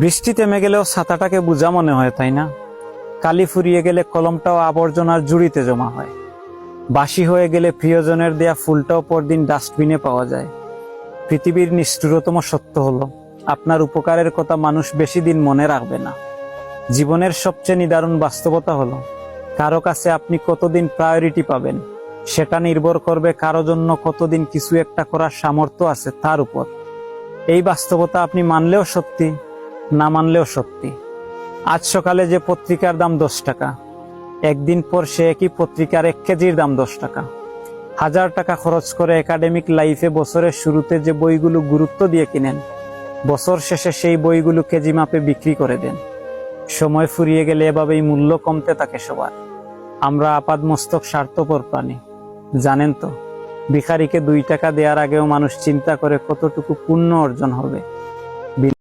বৃষ্টি থেমে গেলেও ছাতাটাকে বোঝা মনে হয়, তাই না? কালি ফুরিয়ে গেলে কলমটাও আবর্জনার জুড়িতে জমা হয়। বাসি হয়ে গেলে প্রিয়জনের দেয়া ফুলটাও পরদিন ডাস্টবিনে পাওয়া যায়। পৃথিবীর নিষ্ঠুরতম সত্য হলো, আপনার উপকারের কথা মানুষ বেশি দিন মনে রাখবে না। জীবনের সবচেয়ে নিদারুণ বাস্তবতা হলো, কারো কাছে আপনি কতদিন প্রায়োরিটি পাবেন সেটা নির্ভর করবে কারো জন্য কতদিন কিছু একটা করার সামর্থ্য আছে তার উপর। এই বাস্তবতা আপনি মানলেও সত্যি, না মানলেও সত্যি। আজ সকালে যে পত্রিকার দাম 10 টাকা, একদিন পর সে একই পত্রিকার 1 কেজির দাম 10 টাকা। 1000 টাকা খরচ করে একাডেমিক লাইফে বছরের শুরুতে যে বইগুলো গুরুত্ব দিয়ে কিনেন, বছর শেষে সেই বইগুলো কেজি মাপে বিক্রি করে দেন। সময় ফুরিয়ে গেলে এভাবেই মূল্য কমতে থাকে সবার। আমরা আপাদমস্তক স্বার্থপর প্রাণী। জানেন তো, ভিখারিকে 2 টাকা দেওয়ার আগেও মানুষ চিন্তা করে কতটুকু পুণ্য অর্জন হবে।